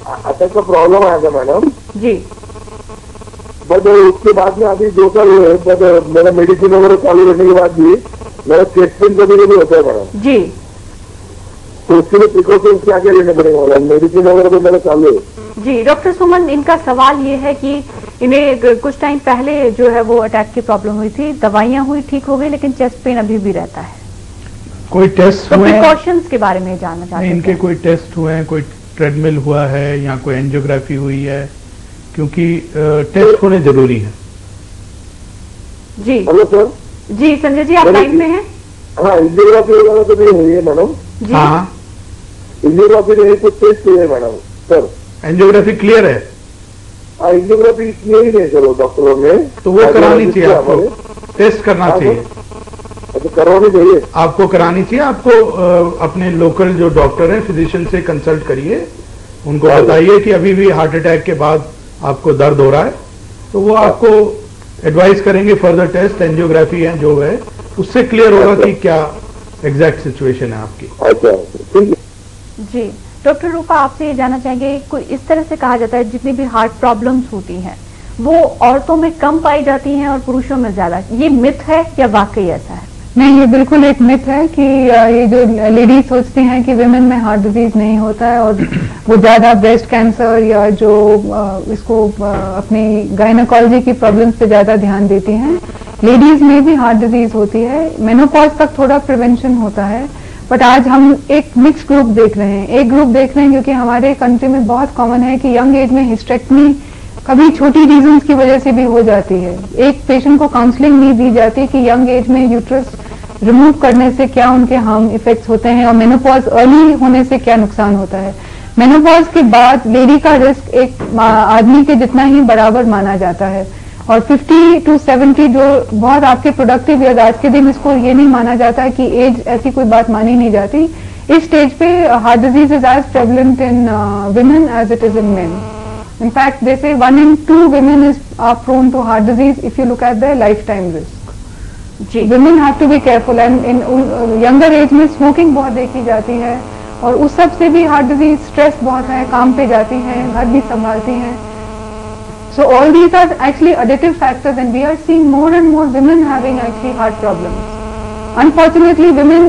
Attack का problem आया था मैडम जी। बट उसके बाद में अभी 2 साल हुए, बट मेरा मेडिसिन वगैरह चालू रहने के बाद भी मेरा चेस्ट पेन कभी कभी होता है मैडम जी। तो उसके लिए प्रिकॉशन क्या क्या लेने पड़ेगा मैडम? मेडिसिन वगैरह तो मेरा चालू है। जी डॉक्टर सुमन, इनका सवाल ये है कि इन्हें कुछ टाइम पहले जो है वो अटैक की प्रॉब्लम हुई थी, दवाइयां हुई, ठीक हो गई, लेकिन चेस्ट पेन अभी भी रहता है। कोई टेस्ट तो हुए हैं? प्रिकॉशंस के बारे में जानना चाहते हैं। इनके कोई टेस्ट हुए हैं, कोई ट्रेडमिल हुआ है या कोई एंजियोग्राफी हुई है? क्योंकि टेस्ट होने जरूरी है। जी हेलो सर। जी संजय जी, आप लाइन में हैं? हाँ, एंजियोग्राफी वगैरह तो नहीं हुई है मैडम। हाँ, एंजियोग्राफी नहीं, कुछ टेस्ट हुए है मैडम सर। एंजियोग्राफी क्लियर है? हाँ, एंजियोग्राफी इसलिए ही नहीं चलो डॉक्टरों ने, तो वो करानी चाहिए आपको, टेस्ट करना चाहिए। अच्छा, करवानी चाहिए आपको, करानी चाहिए आपको। अपने लोकल जो डॉक्टर हैं, फिजिशियन से कंसल्ट करिए, उनको बताइए कि अभी भी हार्ट अटैक के बाद आपको दर्द हो रहा है, तो वो आपको एडवाइस करेंगे फर्दर टेस्ट, एंजियोग्राफी है जो है, उससे क्लियर होगा कि क्या एग्जैक्ट सिचुएशन है आपकी। अच्छा, ठीक है जी। डॉक्टर रूपा, आपसे ये जानना चाहेंगे, कोई इस तरह से कहा जाता है जितनी भी हार्ट प्रॉब्लम्स होती हैं वो औरतों में कम पाई जाती हैं और पुरुषों में ज्यादा, ये मिथ है या वाकई ऐसा है? नहीं, ये बिल्कुल एक मिथ है कि ये जो लेडीज सोचती हैं कि विमेन में हार्ट डिजीज नहीं होता है और वो ज्यादा ब्रेस्ट कैंसर या जो इसको अपनी गायनेकोलॉजी की प्रॉब्लम्स पे ज्यादा ध्यान देती हैं। लेडीज में भी हार्ट डिजीज होती है, मेनोपॉज तक थोड़ा प्रिवेंशन होता है, बट आज हम एक मिक्स ग्रुप देख रहे हैं। एक ग्रुप देख रहे हैं क्योंकि हमारे कंट्री में बहुत कॉमन है कि यंग एज में हिस्टेक्टमी कभी छोटी रीजंस की वजह से भी हो जाती है। एक पेशेंट को काउंसलिंग नहीं दी जाती कि यंग एज में यूट्रस रिमूव करने से क्या उनके हार्म इफेक्ट्स होते हैं और मेनोपॉज अर्ली होने से क्या नुकसान होता है। मेनोपॉज के बाद लेडी का रिस्क एक आदमी के जितना ही बराबर माना जाता है और 50 to 70 जो बहुत आपके प्रोडक्टिव ईयर, आज के दिन इसको ये नहीं माना जाता है कि एज ऐसी कोई बात मानी नहीं जाती। इस स्टेज पे heart disease is as prevalent in women as it is in men. In fact, they say 1 in 2 women are prone to heart disease if you look at their lifetime risk. जी। Women have to be careful and in younger age में smoking बहुत देखी जाती है और उस सब से भी heart disease, stress बहुत है, काम पे जाती हैं, घर भी संभालती हैं। So all these are actually additive factors and we are seeing more and more women having actually heart problems. Unfortunately, women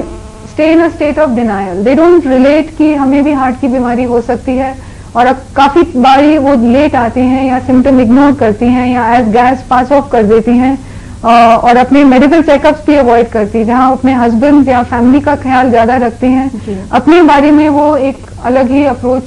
stay in a state of denial. They don't relate कि हमें भी heart की बीमारी हो सकती है और अब काफी बारी वो लेट आती हैं या सिम्टम इग्नोर करती हैं या एज गैस पास ऑफ कर देती हैं और अपने मेडिकल चेकअप्स भी अवॉइड करती हैं, जहां अपने हस्बैंड या फैमिली का ख्याल ज्यादा रखती हैं। अपने बारे में वो एक अलग ही अप्रोच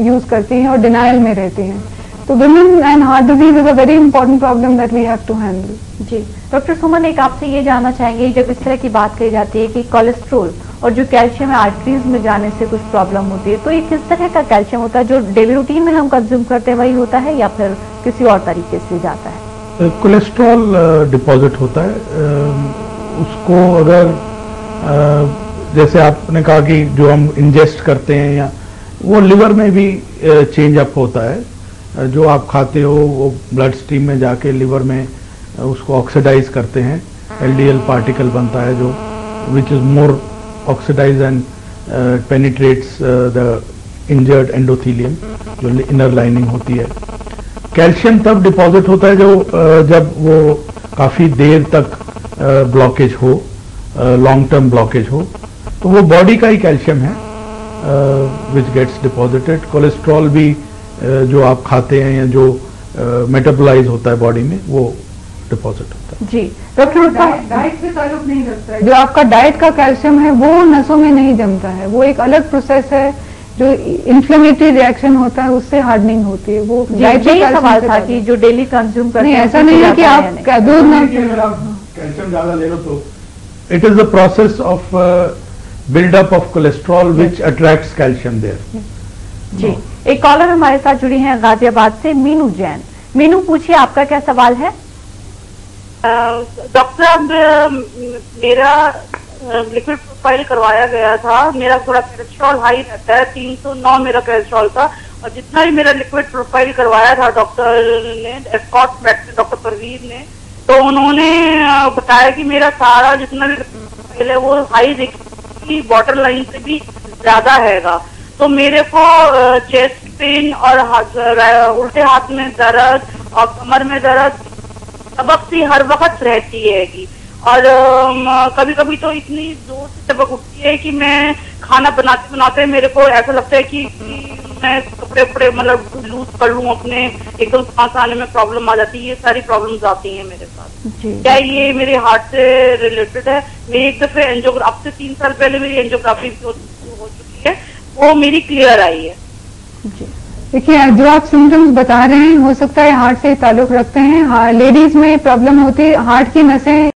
यूज करती हैं और डिनायल में रहती हैं। तो women and heart disease is a very important problem that we have to handle. जी डॉक्टर सुमन, एक आपसे ये जानना चाहेंगे, जब इस तरह की बात कही जाती है कि कोलेस्ट्रोल और जो कैल्शियम आर्टरीज में जाने से कुछ प्रॉब्लम होती है, तो ये किस तरह का कैल्शियम होता है? जो डेली रूटीन में हम कंज्यूम करते हैं वही होता है या फिर किसी और तरीके से जाता है? कोलेस्ट्रॉल डिपॉजिट होता है, उसको अगर जैसे आपने कहा कि जो हम इंजेस्ट करते हैं या वो लिवर में भी चेंज अप होता है। जो आप खाते हो वो ब्लड स्ट्रीम में जाके लिवर में उसको ऑक्सीडाइज करते हैं, एलडीएल पार्टिकल बनता है जो which is more oxidise and penetrates the injured endothelium, जो इनर लाइनिंग होती है। कैल्शियम तब डिपॉजिट होता है जब वो काफी देर तक ब्लॉकेज हो, लॉन्ग टर्म ब्लॉकेज हो, तो वो बॉडी का ही कैल्शियम है विच गेट्स डिपॉजिटेड। कोलेस्ट्रॉल भी जो आप खाते हैं या जो मेटाबोलाइज होता है बॉडी में, वो डिपॉजिट होता है। जी डॉक्टर, डाइट से ताल्लुक नहीं रखता है। जो आपका डाइट का कैल्शियम है वो नसों में नहीं जमता है, वो एक अलग प्रोसेस है। जो इन्फ्लेमेटरी रिएक्शन होता है उससे हार्डनिंग होती है। वो डाइट का सवाल था कि जो डेली कंज्यूम करते हैं, ऐसा नहीं है कि आप दूध ना कैल्शियम ज्यादा ले लो तो it is the process of buildup of cholesterol which attracts calcium there. जी एक कॉलर हमारे साथ जुड़ी हैं गाजियाबाद से, मीनू जैन। मीनू, पूछिए आपका क्या सवाल है? डॉक्टर, मेरा लिक्विड प्रोफाइल करवाया गया था। मेरा थोड़ा कोलेस्ट्रॉल हाई रहता है, 309 मेरा कोलेस्ट्रॉल था और जितना भी मेरा लिक्विड प्रोफाइल करवाया था डॉक्टर ने, एस्कॉट डॉक्टर परवीर ने, तो उन्होंने बताया कि मेरा सारा जितना भी प्रोफाइल है वो हाई देखी, बॉर्डर लाइन से भी ज्यादा हैगा। तो मेरे को चेस्ट पेन और उल्टे हाथ में दर्द और कमर में दर्द सबक सी हर वक्त रहती है और कभी कभी तो इतनी जोर से सबक उठती है कि मैं खाना बनाते बनाते मेरे को ऐसा लगता है कि मैं कपड़े मतलब लूज कर लूं अपने, एकदम सांस आने में प्रॉब्लम आ जाती है। ये सारी प्रॉब्लम्स आती हैं मेरे साथ। क्या ये मेरे हार्ट से रिलेटेड है? मेरी एक दफे एंजियोग्राफी से 3 साल पहले मेरी एंजियोग्राफी हो चुकी है, वो मेरी क्लियर आई है। देखिए, जो आप सिम्टम्स बता रहे हैं हो सकता है हार्ट से ताल्लुक रखते हैं। लेडीज में प्रॉब्लम होती है, हार्ट की नसें